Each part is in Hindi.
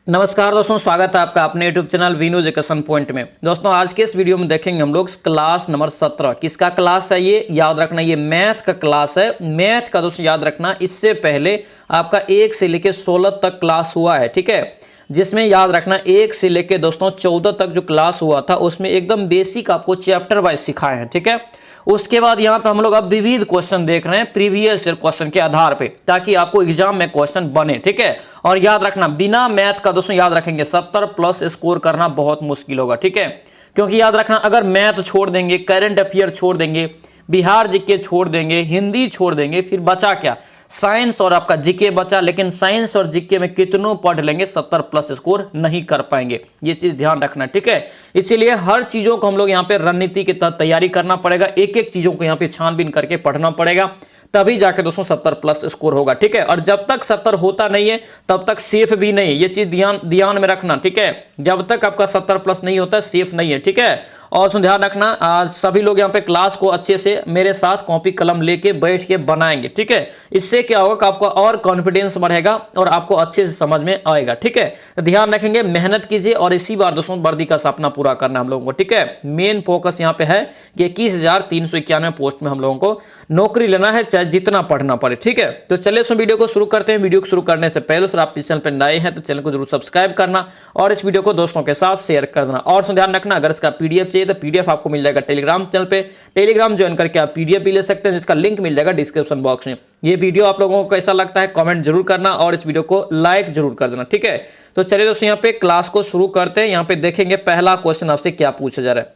नमस्कार दोस्तों, स्वागत है आपका अपने YouTube channel Veenu education point में। दोस्तों आज के इस वीडियो में देखेंगे हम लोग क्लास नंबर 17। किसका क्लास है ये याद रखना, ये मैथ का क्लास है। मैथ का दोस्तों याद रखना, इससे पहले आपका 1 से लेकर 16 तक क्लास हुआ है, ठीक है। जिसमें याद रखना 1 से लेकर दोस्तों 14 तक जो क्लास हुआ था उसमें एकदम बेसिक आपको चैप्टर वाइज सिखाए हैं, ठीक है। उसके बाद यहाँ पे हम लोग अब विविध क्वेश्चन देख रहे हैं प्रीवियस ईयर क्वेश्चन के आधार पे, ताकि आपको एग्जाम में क्वेश्चन बने, ठीक है। और याद रखना बिना मैथ का दोस्तों याद रखेंगे 70 प्लस स्कोर करना बहुत मुश्किल होगा, ठीक है। क्योंकि याद रखना अगर मैथ छोड़ देंगे, करंट अफेयर छोड़ देंगे, बिहार जीके छोड़ देंगे, हिंदी छोड़ देंगे, फिर बचा क्या, साइंस और आपका जीके बचा। लेकिन साइंस और जीके में कितनों पढ़ लेंगे 70 प्लस स्कोर नहीं कर पाएंगे, ये चीज ध्यान रखना, ठीक है। इसीलिए हर चीजों को हम लोग यहाँ पे रणनीति के तहत तैयारी करना पड़ेगा, एक एक चीजों को यहाँ पे छानबीन करके पढ़ना पड़ेगा, तभी जाके दोस्तों 70 प्लस स्कोर होगा, ठीक है। और जब तक 70 होता नहीं है तब तक सेफ भी नहीं है, ये चीज ध्यान में रखना, ठीक है। जब तक आपका 70 प्लस नहीं होता सेफ नहीं है, ठीक है। और ध्यान रखना आज सभी लोग यहाँ पे क्लास को अच्छे से मेरे साथ कॉपी कलम लेके बैठ के बनाएंगे, ठीक है। इससे क्या होगा कि आपका और कॉन्फिडेंस बढ़ेगा और आपको अच्छे से समझ में आएगा, ठीक है। तो ध्यान रखेंगे, मेहनत कीजिए और इसी बार दोस्तों वर्दी का सपना पूरा करना हम लोगों को, ठीक है। मेन फोकस यहाँ पे है कि 21,391 पोस्ट में हम लोगों को नौकरी लेना है, चाहे जितना पढ़ना पड़े, ठीक है। तो चलिए इस वीडियो को शुरू करते हैं। वीडियो को शुरू करने से पहले सर आप इस चैनल पर नए हैं तो चैनल को जरूर सब्सक्राइब करना और इस वीडियो को दोस्तों के साथ शेयर कर देना। और ध्यान रखना अगर इसका पीडीएफ चाहिए तो पीडीएफ आपको मिल जाएगा टेलीग्राम चैनल पे, टेलीग्राम ज्वाइन करके आप पीडीएफ भी ले सकते हैं, जिसका लिंक मिल जाएगा डिस्क्रिप्शन बॉक्स में। ये वीडियो आप लोगों को कैसा लगता है कमेंट जरूर करना और इस वीडियो को लाइक जरूर कर देना, ठीक है। तो चलिए दोस्तों यहाँ पे क्लास को शुरू करते हैं। यहाँ पे देखेंगे पहला क्वेश्चन आपसे क्या पूछा जा रहा है।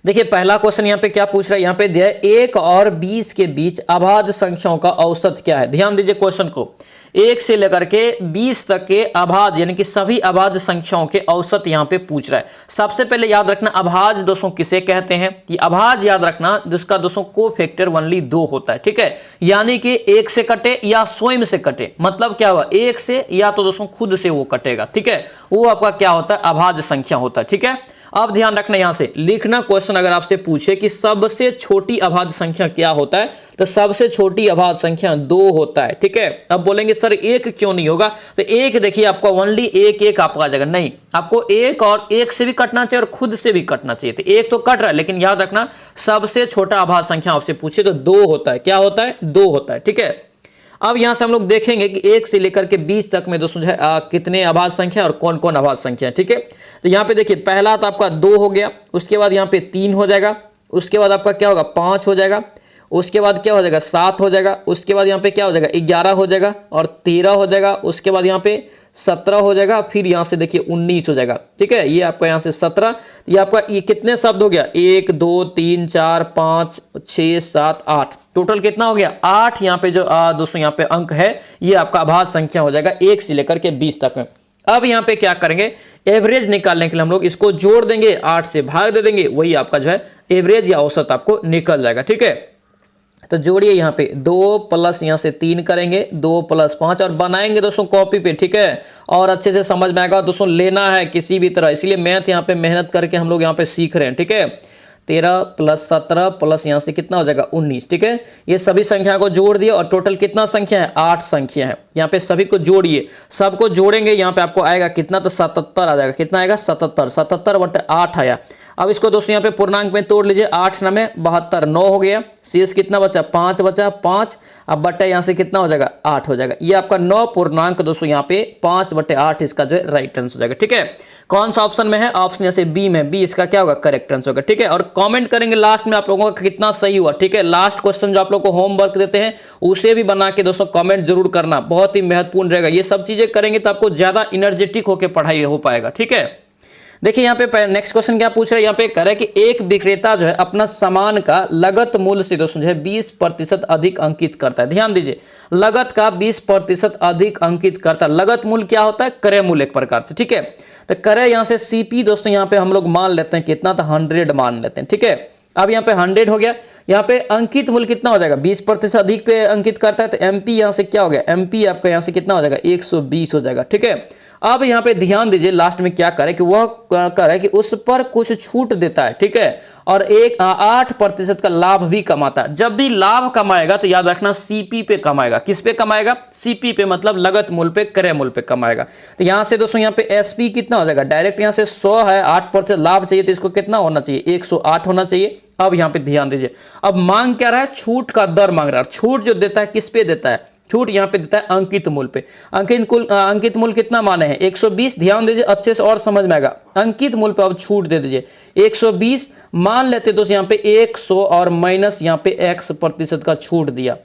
देखिए पहला क्वेश्चन यहाँ पे क्या पूछ रहा है, यहाँ पे दिया है 1 और 20 के बीच अभाज्य संख्याओं का औसत क्या है। ध्यान दीजिए क्वेश्चन को, 1 से लेकर के 20 तक के अभाज्य यानी कि सभी अभाज्य संख्याओं के औसत यहाँ पे पूछ रहा है। सबसे पहले याद रखना अभाज्य दोस्तों किसे कहते हैं, कि अभाज्य याद रखना जिसका दोस्तों कोफैक्टर ओनली 2 होता है, ठीक है। यानी कि 1 से कटे या स्वयं से कटे, मतलब क्या हुआ 1 से या तो दोस्तों खुद से वो कटेगा, ठीक है। वो आपका क्या होता है अभाज्य संख्या होता है, ठीक है। अब ध्यान रखना यहां से लिखना क्वेश्चन अगर आपसे पूछे कि सबसे छोटी अभाज्य संख्या क्या होता है, तो सबसे छोटी अभाज्य संख्या 2 होता है, ठीक है। अब बोलेंगे सर 1 क्यों नहीं होगा, तो 1 देखिए आपका ओनली 1 आपका आ जाएगा, नहीं आपको 1 और 1 से भी कटना चाहिए और खुद से भी कटना चाहिए। तो 1 तो कट रहा है, लेकिन याद रखना सबसे छोटा अभाज्य संख्या आपसे पूछे तो 2 होता है। क्या होता है 2 होता है, ठीक है। अब यहां से हम लोग देखेंगे कि 1 से लेकर के 20 तक में दोस्तों जो है कितने अभाज्य संख्या और कौन कौन अभाज्य संख्या है, ठीक है। तो यहाँ पे देखिए पहला तो आपका 2 हो गया, उसके बाद यहाँ पे 3 हो जाएगा, उसके बाद आपका क्या होगा 5 हो जाएगा, उसके बाद क्या हो जाएगा 7 हो जाएगा, उसके बाद यहाँ पे क्या हो जाएगा 11 हो जाएगा और 13 हो जाएगा, उसके बाद यहाँ पे 17 हो जाएगा, फिर यहाँ से देखिए 19 हो जाएगा, ठीक है। ये आपका यहाँ से 17, ये आपका ये कितने शब्द हो गया 1 2 3 4 5 6 7 8, टोटल कितना हो गया 8। यहाँ पे जो दोस्तों यहाँ पे अंक है ये आपका अभाज्य संख्या हो जाएगा 1 से लेकर के 20 तक में। अब यहाँ पे क्या करेंगे एवरेज निकालने के लिए हम लोग इसको जोड़ देंगे, 8 से भाग दे देंगे, वही आपका जो है एवरेज या औसत आपको निकल जाएगा, ठीक है। तो जोड़िए यहाँ पे 2 प्लस यहाँ से 3 करेंगे, 2 प्लस 5 और बनाएंगे दोस्तों कॉपी पे, ठीक है। और अच्छे से समझ में आएगा दोस्तों, लेना है किसी भी तरह, इसलिए मैथ यहाँ पे मेहनत करके हम लोग यहाँ पे सीख रहे हैं, ठीक है। 13 प्लस 17 प्लस यहाँ से कितना हो जाएगा 19, ठीक है। ये सभी संख्या को जोड़ दिए और टोटल कितना संख्या है 8 संख्या है। यहाँ पे सभी को जोड़िए, सबको जोड़ेंगे यहाँ पे आपको आएगा कितना, तो 77 आ जाएगा। कितना आएगा 77, 77/8 आया। अब इसको दोस्तों यहाँ पे पूर्णांक में तोड़ लीजिए, 8 9 72, 9 हो गया, शेष कितना बचा 5 बचा, 5 अब बट्टा यहाँ से कितना हो जाएगा 8 हो जाएगा। ये आपका 9 पूर्णांक दोस्तों यहाँ पे 5/8 इसका जो है राइट आंसर हो जाएगा, ठीक है। कौन सा ऑप्शन में है, ऑप्शन यहाँ से बी में, बी इसका क्या होगा करेक्ट आंसर होगा, ठीक है। और कमेंट करेंगे लास्ट में आप लोगों का कितना सही हुआ, ठीक है। लास्ट क्वेश्चन जो आप लोग को होमवर्क देते हैं उसे भी बना के दोस्तों कमेंट जरूर करना, बहुत ही महत्वपूर्ण रहेगा। ये सब चीजें करेंगे तो आपको ज्यादा एनर्जेटिक होकर पढ़ाई हो पाएगा, ठीक है। देखिए यहाँ पे नेक्स्ट क्वेश्चन क्या पूछ रहा है, यहाँ पे कह रहा है कि एक विक्रेता जो है अपना सामान का लगत मूल्य से दोस्तों जो है 20% अधिक अंकित करता है। ध्यान दीजिए लगत का 20% अधिक अंकित करता है। लगत मूल्य क्या होता है, क्रय मूल्य एक प्रकार से, ठीक है। तो क्रय यहाँ से सीपी दोस्तों यहाँ पे हम लोग मान लेते हैं कितना, तो 100 मान लेते हैं, ठीक है। अब यहाँ पे 100 हो गया, यहाँ पे अंकित मूल्य कितना हो जाएगा 20% अधिक पे अंकित करता है, तो एमपी यहाँ से क्या हो गया, एमपी आपका यहाँ से कितना हो जाएगा 120 हो जाएगा, ठीक है। अब यहाँ पे ध्यान दीजिए लास्ट में क्या करे कि वह करे कि उस पर कुछ छूट देता है, ठीक है, और 8% का लाभ भी कमाता है। जब भी लाभ कमाएगा तो याद रखना सीपी पे कमाएगा। किस पे कमाएगा? सीपी पे, मतलब लागत मूल्य पे, क्रय मूल्य पे कमाएगा। तो यहाँ से दोस्तों यहाँ पे एसपी कितना हो जाएगा? डायरेक्ट यहाँ से 100 है, 8% लाभ चाहिए तो इसको कितना होना चाहिए? 108 होना चाहिए। अब यहाँ पे ध्यान दीजिए, अब मांग क्या रहा है? छूट का दर मांग रहा है। छूट जो देता है किस पे देता है? छूट यहाँ पे देता है अंकित मूल्य पे। अंकित मूल्य कितना माने हैं? 120। ध्यान दीजिए अच्छे से और समझ में आएगा। अंकित मूल्य पे अब छूट दे दीजिए 120। मान लेते दोस्तों यहाँ पे 100 और माइनस यहाँ पे x% का छूट दिया,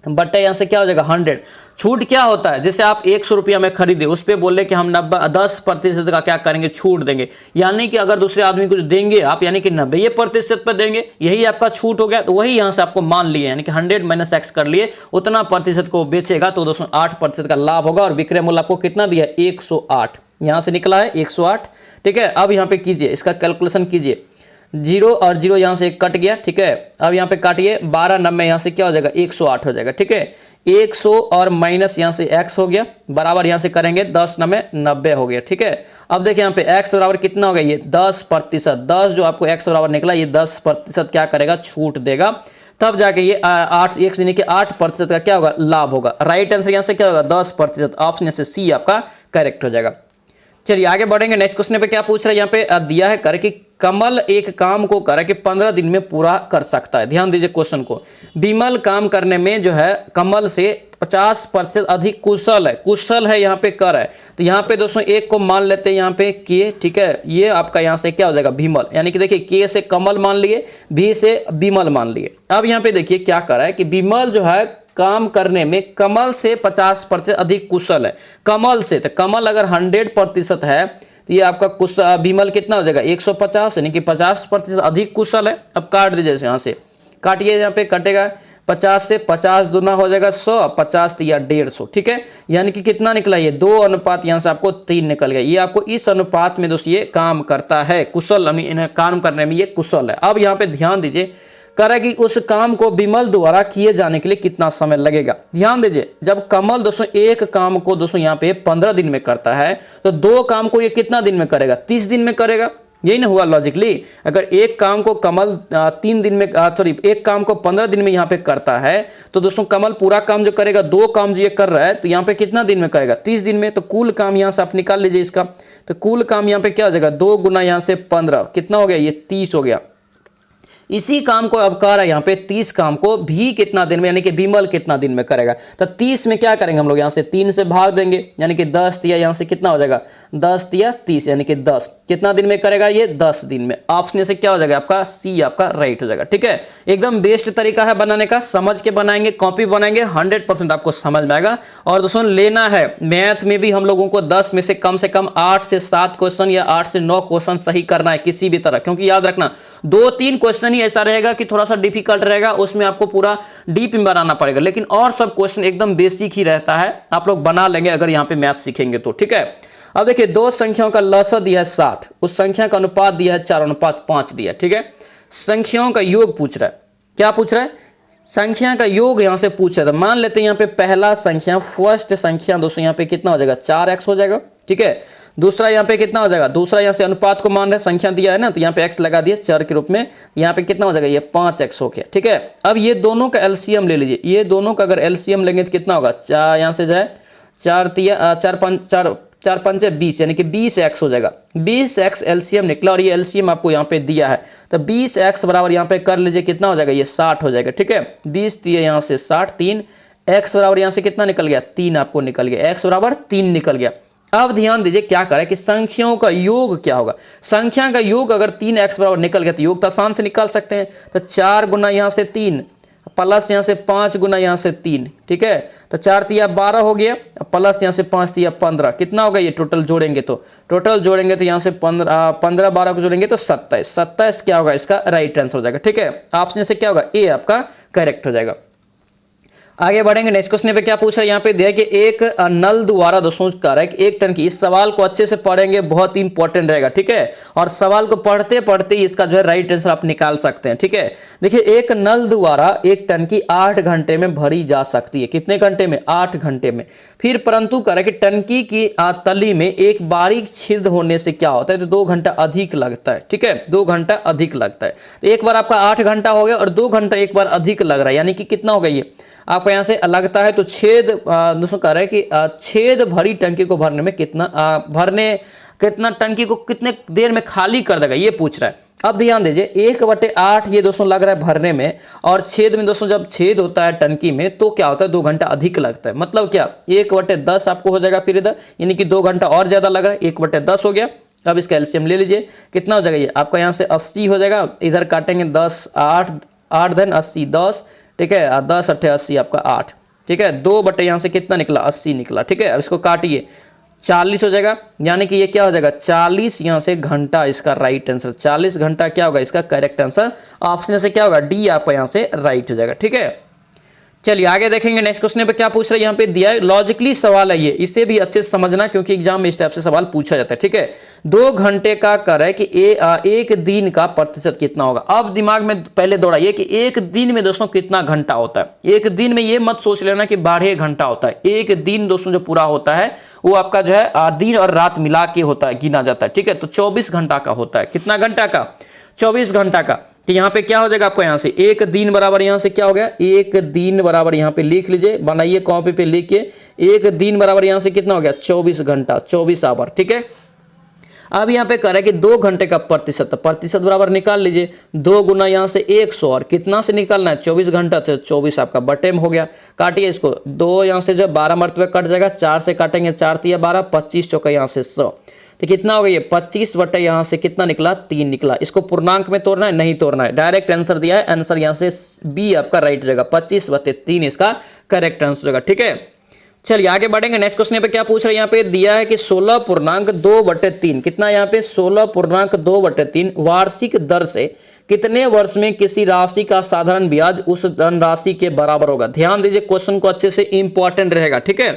बट्टा यहाँ से क्या हो जाएगा? 100। छूट क्या होता है? जैसे आप 100 रुपया में खरीदे, उस पर बोले कि हम 10% का क्या करेंगे? छूट देंगे। यानी कि अगर दूसरे आदमी को देंगे आप, यानी कि 90% पर देंगे, यही आपका छूट हो गया। तो वही यहाँ से आपको मान लिए, यानी कि 100 माइनस x कर लिए, उतना प्रतिशत को बेचेगा तो दोस्तों 8% का लाभ होगा। और विक्रय मूल्य आपको कितना दिया? 108। यहाँ से निकला है 108, ठीक है। अब यहाँ पे कीजिए, इसका कैलकुलेशन कीजिए। 0 और 0 यहाँ से कट गया, ठीक है। अब यहाँ पे काटिए, 12 90 यहाँ से क्या हो जाएगा? 108 हो जाएगा, ठीक है। 100 और माइनस यहाँ से x हो गया, बराबर यहाँ से करेंगे 10 9 90 हो गया, ठीक है। अब देखिए यहाँ पे x बराबर कितना हो गया? ये 10%। 10 जो आपको x बराबर निकला, ये 10% क्या करेगा? छूट देगा। तब जाके ये 8% का क्या होगा? लाभ होगा। राइट आंसर यहाँ से क्या होगा? 10%। ऑप्शन से सी आपका करेक्ट हो जाएगा। चलिए आगे बढ़ेंगे। नेक्स्ट क्वेश्चन पे क्या पूछ रहा है? यहाँ पे दिया है कर कि कमल एक काम को करे कि 15 दिन में पूरा कर सकता है। ध्यान दीजिए क्वेश्चन को। विमल काम करने में जो है कमल से 50% अधिक कुशल है। कुशल है यहाँ पे कर है, तो यहाँ पे दोस्तों एक को मान लेते हैं यहाँ पे के, ठीक है। ये आपका यहाँ से क्या हो जाएगा? विमल। यानी कि देखिए के से कमल मान लिए, भी से विमल मान लिए। अब यहाँ पे देखिए क्या कर रहा है कि विमल जो है काम करने में कमल से 50% अधिक कुशल है। कमल से, तो कमल अगर 100% है तो ये आपका कुशल विमल कितना हो जाएगा? 150, यानी कि 50% अधिक कुशल है। अब काट दीजिए, यहाँ से काटिए, यहाँ पे कटेगा 50 से 50 दूना हो जाएगा 100, 50 या 150, ठीक है। यानी कि कितना निकला? ये 2 अनुपात यहाँ से आपको 3 निकल गया। ये आपको इस अनुपात में दोस्तों ये काम करता है, कुशल, काम करने में ये कुशल है। अब यहाँ पे ध्यान दीजिए करा कि उस काम को विमल द्वारा किए जाने के लिए कितना समय लगेगा। ध्यान दीजिए, जब कमल दोस्तों एक काम को दोस्तों यहाँ पे 15 दिन में करता है, तो 2 काम को ये कितना दिन में करेगा? 30 दिन में करेगा। यही ना हुआ लॉजिकली। अगर एक काम को कमल 3 दिन में, सॉरी, एक काम को 15 दिन में यहाँ पे करता है, तो दोस्तों कमल पूरा काम जो करेगा, 2 काम जो ये कर रहा है, तो यहाँ पे कितना दिन में करेगा? 30 दिन में। तो कुल काम यहाँ से आप निकाल लीजिए इसका। तो कुल काम यहाँ पे क्या हो जाएगा? 2 गुना यहाँ से 15, कितना हो गया? ये 30 हो गया। इसी काम को अब कर रहा है यहाँ पे 30 काम को भी कितना दिन में, यानी कि विमल कितना दिन में करेगा? तो 30 में क्या करेंगे हम लोग? यहाँ से 3 से भाग देंगे, यानी कि 10 तिया यहाँ से कितना हो जाएगा? 10 तिया 30, यानी कि 10 कितना दिन में करेगा? ये 10 दिन में। ऑप्शन से क्या हो जाएगा? आपका सी आपका राइट हो जाएगा, ठीक है। एकदम बेस्ट तरीका है बनाने का। समझ के बनाएंगे, कॉपी बनाएंगे, 100% आपको समझ में आएगा। और दोस्तों लेना है मैथ में भी हम लोगों को 10 में से कम 8 से 7 क्वेश्चन या 8 से 9 क्वेश्चन सही करना है किसी भी तरह। क्योंकि याद रखना 2-3 क्वेश्चन ऐसा रहेगा कि थोड़ा सा डिफिकल्ट रहेगा, उसमें आपको पूरा डीप में बनाना पड़ेगा, लेकिन और सब क्वेश्चन एकदम बेसिक ही रहता है। आप लोग बना लेंगे अगर यहाँ पे मैथ सीखेंगे तो, ठीक है। अब देखिए 2 संख्याओं का लसा दिया है 60, उस संख्या का अनुपात दिया है 4:5 दिया, ठीक है। संख्याओं का योग पूछ रहा है। क्या पूछ रहा है? संख्या का योग यहाँ से पूछ रहा है। मान लेते हैं यहाँ पे पहला संख्या, फर्स्ट संख्या दोस्तों यहाँ पे कितना हो जाएगा? 4x हो जाएगा, ठीक है। दूसरा यहाँ पे कितना हो जाएगा? दूसरा यहाँ से अनुपात को मान रहे, संख्या दिया है ना, तो यहाँ पे x लगा दिया चर के रूप में। यहाँ पे कितना हो जाएगा? ये 5x हो गया, ठीक है। अब ये दोनों का एलसीएम ले लीजिए। ये दोनों का अगर एलसीएम लेंगे तो कितना होगा? यहाँ से जाए 4 5 20, यानी कि 20x हो जाएगा। 20x एलसीएम निकला और ये एलसीएम आपको यहाँ पे दिया है। तो 20x बराबर यहाँ पे कर लीजिए कितना हो जाएगा? ये 60 हो जाएगा, ठीक है। 20 दिए यहाँ से 60, 3 x बराबर यहाँ से कितना निकल गया? 3 आपको निकल गया। x बराबर 3 निकल गया। अब ध्यान दीजिए क्या करें कि संख्याओं का योग क्या होगा? संख्या का योग अगर 3x बराबर निकल गया तो योग तो आसान से निकाल सकते हैं। तो 4 गुना यहाँ से 3 प्लस यहाँ से 5 गुना यहाँ से 3, ठीक है। तो 4 तिया 12 हो गया, प्लस यहाँ से 5 तिया 15, कितना होगा? ये टोटल जोड़ेंगे तो यहाँ से 15 12 को जोड़ेंगे तो 27। 27 क्या होगा? इसका राइट आंसर हो जाएगा, ठीक है। ऑप्शन से क्या होगा? ए आपका करेक्ट हो जाएगा। आगे बढ़ेंगे नेक्स्ट क्वेश्चन पे क्या पूछ रहा है यहाँ पे दिया है कि एक नल द्वारा दोस्तों कह रहा है कि 1 टन की, इस सवाल को अच्छे से पढ़ेंगे, बहुत ही इंपॉर्टेंट रहेगा, ठीक है। और सवाल को पढ़ते पढ़ते ही इसका जो है राइट आंसर आप निकाल सकते हैं, ठीक है। देखिए एक नल द्वारा 1 टन की 8 घंटे में भरी जा सकती है। कितने घंटे में? 8 घंटे में। फिर परंतु कह रहा है कि टंकी की तली में एक बारीक छिद्र होने से क्या होता है, तो 2 घंटा अधिक लगता है, ठीक है। 2 घंटा अधिक लगता है। तो एक बार आपका 8 घंटा हो गया और 2 घंटा एक बार अधिक लग रहा है, यानी कि कितना हो गया ये आपको यहाँ से लगता है। तो छेद दोस्तों कह रहे हैं कि छेद भरी टंकी को भरने में कितना टंकी को कितने देर में खाली कर देगा, ये पूछ रहा है। अब ध्यान दीजिए 1/8 ये दोस्तों लग रहा है भरने में, और छेद में दोस्तों जब छेद होता है टंकी में तो क्या होता है 2 घंटा अधिक लगता है। मतलब क्या 1/10 आपको हो जाएगा फिर इधर, यानी कि 2 घंटा और ज्यादा लग रहा है, 1/10 हो गया। अब इसका एलसीएम ले लीजिए, कितना हो जाएगा ये आपका यहाँ से 80 हो जाएगा। इधर काटेंगे 10 8 धन 80 10, ठीक है। 10 8 80 आपका 8, ठीक है। 2 बटे यहाँ से कितना निकला 80 निकला, ठीक है। अब इसको काटिए 40 हो जाएगा, यानी कि ये क्या हो जाएगा 40 यहाँ से घंटा इसका राइट आंसर। 40 घंटा क्या होगा इसका करेक्ट आंसर। ऑप्शन से क्या होगा डी आपका यहाँ से राइट हो जाएगा, ठीक है। चलिए आगे देखेंगे नेक्स्ट क्वेश्चन पे क्या पूछ रहा है यहाँ पे दिया है। लॉजिकली सवाल है ये, इसे भी अच्छे से समझना क्योंकि एग्जाम में इस टाइप से सवाल पूछा जाता है, ठीक है। 2 घंटे का कर है कि एक दिन का प्रतिशत कितना होगा। अब दिमाग में पहले दौड़ाइए कि एक दिन में दोस्तों कितना घंटा होता है। एक दिन में ये मत सोच लेना कि 12 घंटा होता है। एक दिन दोस्तों जो पूरा होता है वो आपका जो है दिन और रात मिला के होता है, गिना जाता है, ठीक है। तो 24 घंटा का होता है। कितना घंटा का? 24 घंटा का। तो यहाँ पे क्या हो जाएगा आपको यहाँ से एक दिन बराबर यहाँ से क्या हो गया, एक दिन बराबर यहाँ पे लिख लीजिए, बनाइए कॉपी पे लिख के। एक दिन बराबर यहाँ से कितना हो गया 24 घंटा, 24 आवर, ठीक है। अब यहाँ पे कह रहा है कि 2 घंटे का प्रतिशत, प्रतिशत बराबर निकाल लीजिए। 2 गुना यहाँ से 100 और कितना से निकालना है 24 घंटा, तो 24 आपका बटे में हो गया। काटिए इसको, 2 यहाँ से जो 12 मरतबे कट जाएगा, 4 से काटेंगे 4 तिया 12, 25 चौका यहाँ से 100, तो कितना हो गया ये 25 बटे यहाँ से कितना निकला 3 निकला। इसको पूर्णांक में तोड़ना है, नहीं तोड़ना है, डायरेक्ट आंसर दिया है। आंसर यहाँ से बी आपका राइट हो जाएगा, 25/3 इसका करेक्ट आंसर होगा, ठीक है। चलिए आगे बढ़ेंगे नेक्स्ट क्वेश्चन पे क्या पूछ रहे हैं यहाँ पे दिया है कि 16.2/3 कितना यहाँ पे 16.2/3 वार्षिक दर से कितने वर्ष में किसी राशि का साधारण ब्याज उस धनराशि के बराबर होगा। ध्यान दीजिए क्वेश्चन को अच्छे से इंपॉर्टेंट रहेगा, ठीक है।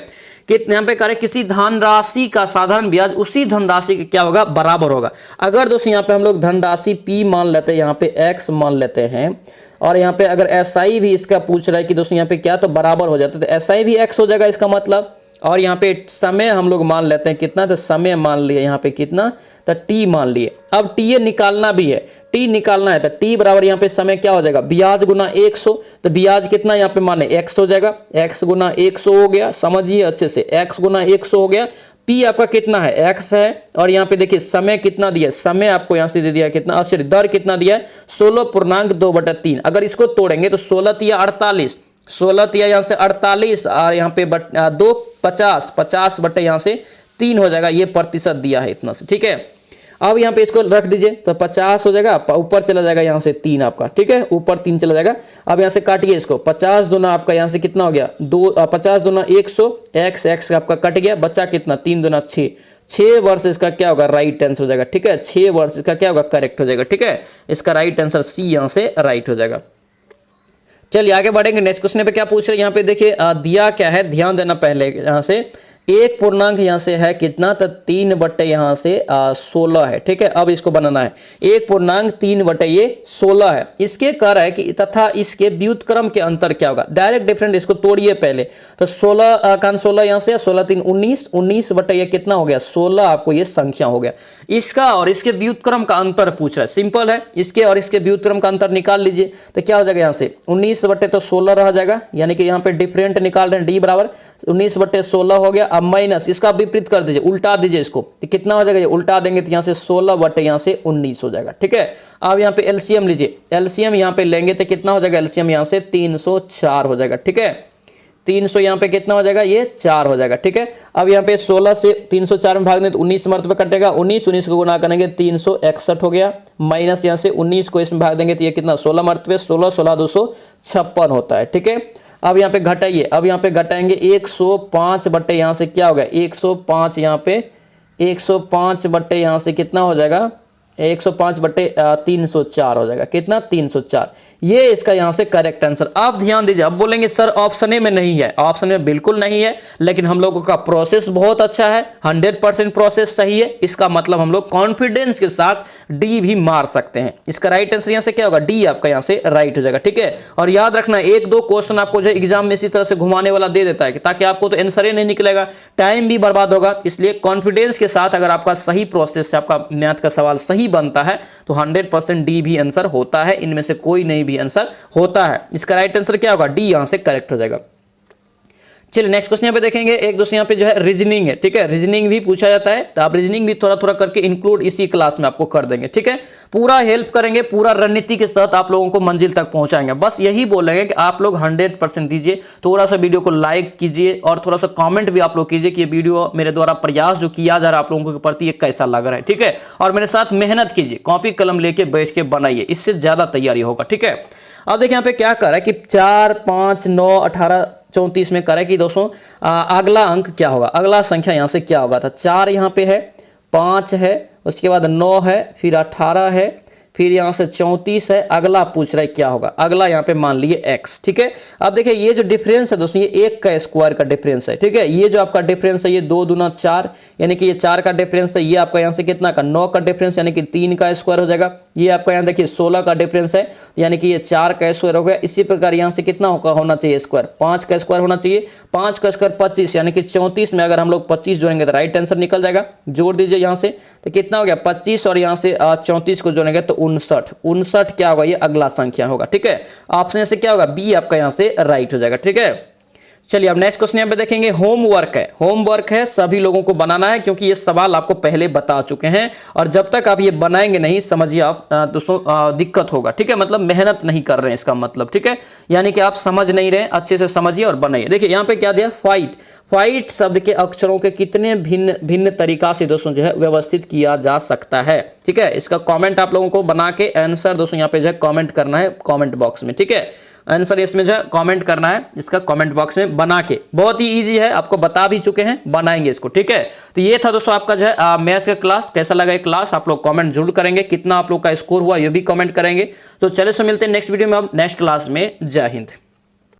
कि यहाँ पे करें किसी धनराशि का साधारण ब्याज उसी धनराशि के क्या होगा बराबर होगा। अगर दोस्तों यहाँ पे हम लोग धनराशि P मान लेते हैं, यहाँ पे X मान लेते हैं, और यहाँ पे अगर SI भी इसका पूछ रहा है कि दोस्तों यहाँ पे क्या, तो बराबर हो जाता है, तो SI भी X हो जाएगा इसका मतलब। और यहाँ पे समय हम लोग मान लेते हैं कितना, तो समय मान लिए यहाँ पे कितना, तो T मान लिए। अब T निकालना भी है, T निकालना है, तो T बराबर यहाँ पे समय क्या हो जाएगा ब्याज गुना 100, तो ब्याज कितना यहाँ पे माने X हो जाएगा, X गुना 100 हो गया, समझिए अच्छे से, X गुना 100 हो गया। P आपका कितना है X है, और यहाँ पे देखिए समय कितना दिया है, समय आपको यहाँ से दे दिया कितना, सॉरी दर कितना दिया है 16.2/3। अगर इसको तोड़ेंगे तो 16 तिया 48, 16 तिया यहाँ से 48 और यहाँ पे 2 50 बटे यहाँ से 3 हो जाएगा, ये प्रतिशत दिया है इतना से, ठीक है। अब यहाँ पे इसको रख दीजिए तो 50 हो जाएगा, ऊपर चला जाएगा यहाँ से 3 आपका, ठीक है, ऊपर 3 चला जाएगा। अब यहाँ से काटिए इसको, 50 दूना आपका यहाँ से कितना हो गया 50 दूना 100, x आपका कट गया, बचा कितना 3 दूना 6, 6 वर्ष इसका क्या होगा राइट आंसर हो जाएगा, ठीक है। 6 वर्ष इसका क्या होगा करेक्ट हो जाएगा, ठीक है। इसका राइट आंसर सी यहाँ से राइट हो जाएगा। चलिए आगे बढ़ेंगे नेक्स्ट क्वेश्चन पे क्या पूछ रहे हैं यहाँ पे देखिए दिया क्या है, ध्यान देना पहले। यहाँ से एक पूर्णांक यहाँ से है कितना, तो 3 बटे यहाँ से 16 है, ठीक है। अब इसको बनाना है, एक पूर्णांक 3 बटे ये 16 है। इसके कर है कि तथा इसके व्युत्क्रम के अंतर क्या होगा, डायरेक्ट डिफरेंट, इसको तोड़िए पहले। तो 16 यहाँ से 16 3 19, 19 बटे ये कितना हो गया 16, आपको ये संख्या हो गया। इसका और इसके व्युत्क्रम का अंतर पूछ रहा है, सिंपल है, इसके और इसके व्युत्क्रम का अंतर निकाल लीजिए। तो क्या हो जाएगा यहाँ से 19 बटे तो 16 रह जाएगा, यानी कि यहाँ पे डिफरेंट निकाल रहे हैं, डी बराबर 19 बटे 16 हो गया। अब माइनस इसका विपरीत कर दीजिए, उल्टा दीजिए इसको, तो कितना हो जाएगा ये उल्टा देंगे तो यहाँ से 16 बटे यहाँ से 19 हो जाएगा, ठीक है। अब यहाँ पे एलसीएम लीजिए, एलसीएम यहाँ पे लेंगे तो कितना हो जाएगा एलसीएम यहाँ से 304 हो जाएगा, ठीक है। 300 यहाँ पे कितना हो जाएगा ये 4 हो जाएगा, ठीक है। अब यहाँ पे 16 से 304 में भाग दें तो 19 मरतबे कटेगा, 19 को गुना करेंगे 361 हो गया, माइनस यहाँ से 19 को इसमें भाग देंगे तो ये कितना 16 मरतबे 16 16 256 होता है, ठीक है। अब यहाँ पे घटाइए, अब यहाँ पे घटाएंगे 105 बटे यहाँ से क्या हो गया 105, यहाँ पे 105 बटे यहाँ से कितना हो जाएगा 105/304 हो जाएगा। कितना? 304। ये इसका यहाँ से करेक्ट आंसर। आप ध्यान दीजिए, अब बोलेंगे सर ऑप्शन ए में नहीं है। ऑप्शन में बिल्कुल नहीं है, लेकिन हम लोगों का प्रोसेस बहुत अच्छा है, 100% प्रोसेस सही है। इसका मतलब हम लोग कॉन्फिडेंस के साथ डी भी मार सकते हैं। इसका राइट आंसर यहाँ से क्या होगा? डी आपका यहाँ से राइट हो जाएगा। ठीक है, और याद रखना 1-2 क्वेश्चन आपको जो एग्जाम में इसी तरह से घुमाने वाला दे देता है ताकि आपको तो आंसर ही नहीं निकलेगा, टाइम भी बर्बाद होगा। इसलिए कॉन्फिडेंस के साथ अगर आपका सही प्रोसेस से आपका मैथ का सवाल सही बनता है तो 100% डी भी आंसर होता है, इनमें से कोई नहीं भी आंसर होता है। इसका राइट आंसर क्या होगा? डी यहां से करेक्ट हो जाएगा। चलिए नेक्स्ट क्वेश्चन यहाँ पे देखेंगे। एक दोस्तों यहाँ पे जो है रीजनिंग है। ठीक है, रीजनिंग भी पूछा जाता है, तो आप रीजनिंग भी थोड़ा थोड़ा करके इंक्लूड इसी क्लास में आपको कर देंगे। ठीक है, पूरा हेल्प करेंगे, पूरा रणनीति के साथ आप लोगों को मंजिल तक पहुंचाएंगे। बस यही बोलेंगे कि आप लोग 100% दीजिए, थोड़ा सा वीडियो को लाइक कीजिए और थोड़ा सा कॉमेंट भी आप लोग कीजिए कि ये वीडियो मेरे द्वारा प्रयास जो किया जा रहा है आप लोगों के प्रति ये कैसा लग रहा है। ठीक है, और मेरे साथ मेहनत कीजिए, कॉपी कलम लेके बैठ के बनाइए, इससे ज्यादा तैयारी होगा। ठीक है, अब देखिए यहाँ पे क्या कर रहा है कि 4, 5, 9, 18, 34 में कर रहा है कि दोस्तों अगला अंक क्या होगा, अगला संख्या यहाँ से क्या होगा। था 4 यहाँ पे है, 5 है, उसके बाद 9 है, फिर 18 है, फिर यहाँ से 34 है। अगला पूछ रहा है क्या होगा, अगला यहाँ पे मान लिए x। ठीक है, अब देखिए ये जो डिफरेंस है दोस्तों, ये 1 का स्क्वायर का डिफरेंस है। ठीक है, ये जो आपका डिफरेंस है ये 2 दूना 4, यानी कि ये 4 का डिफरेंस है। ये आपका यहाँ से कितना का 9 का डिफरेंस, यानी कि 3 का स्क्वायर हो जाएगा। ये आपका यहाँ देखिए 16 का डिफरेंस है, यानी कि ये 4 का स्क्वायर हो गया। इसी प्रकार यहाँ से कितना होना चाहिए स्क्वायर, 5 का स्क्वायर होना चाहिए। 5 का स्क्वायर 25, यानी कि 34 में अगर हम लोग 25 जोड़ेंगे तो राइट आंसर निकल जाएगा। जोड़ दीजिए यहाँ से, तो कितना हो गया 25 और यहाँ से 34 को जोड़ेंगे तो 59 क्या होगा, ये अगला संख्या होगा। ठीक है, ऑप्शन से क्या होगा, बी आपका यहाँ से राइट हो जाएगा। ठीक है, चलिए अब नेक्स्ट क्वेश्चन यहाँ पे देखेंगे। होमवर्क है, होमवर्क है, सभी लोगों को बनाना है, क्योंकि ये सवाल आपको पहले बता चुके हैं और जब तक आप ये बनाएंगे नहीं, समझिए आप दोस्तों दिक्कत होगा। ठीक है, मतलब मेहनत नहीं कर रहे हैं इसका मतलब। ठीक है, यानी कि आप समझ नहीं रहे, अच्छे से समझिए और बनाइए। देखिए यहाँ पे क्या दिया, फाइट। फाइट शब्द के अक्षरों के कितने भिन्न भिन्न तरीका से दोस्तों जो है व्यवस्थित किया जा सकता है। ठीक है, इसका कॉमेंट आप लोगों को बना के आंसर दोस्तों यहाँ पे जो है कॉमेंट करना है कॉमेंट बॉक्स में। ठीक है, आंसर इसमें जो है कमेंट करना है, इसका कमेंट बॉक्स में बना के। बहुत ही इजी है, आपको बता भी चुके हैं, बनाएंगे इसको। ठीक है, तो ये था दोस्तों आपका जो है मैथ का क्लास। कैसा लगा ये क्लास आप लोग कमेंट जरूर करेंगे, कितना आप लोग का स्कोर हुआ ये भी कमेंट करेंगे। तो चले सो मिलते हैं नेक्स्ट वीडियो में, अब नेक्स्ट क्लास में। जय हिंद।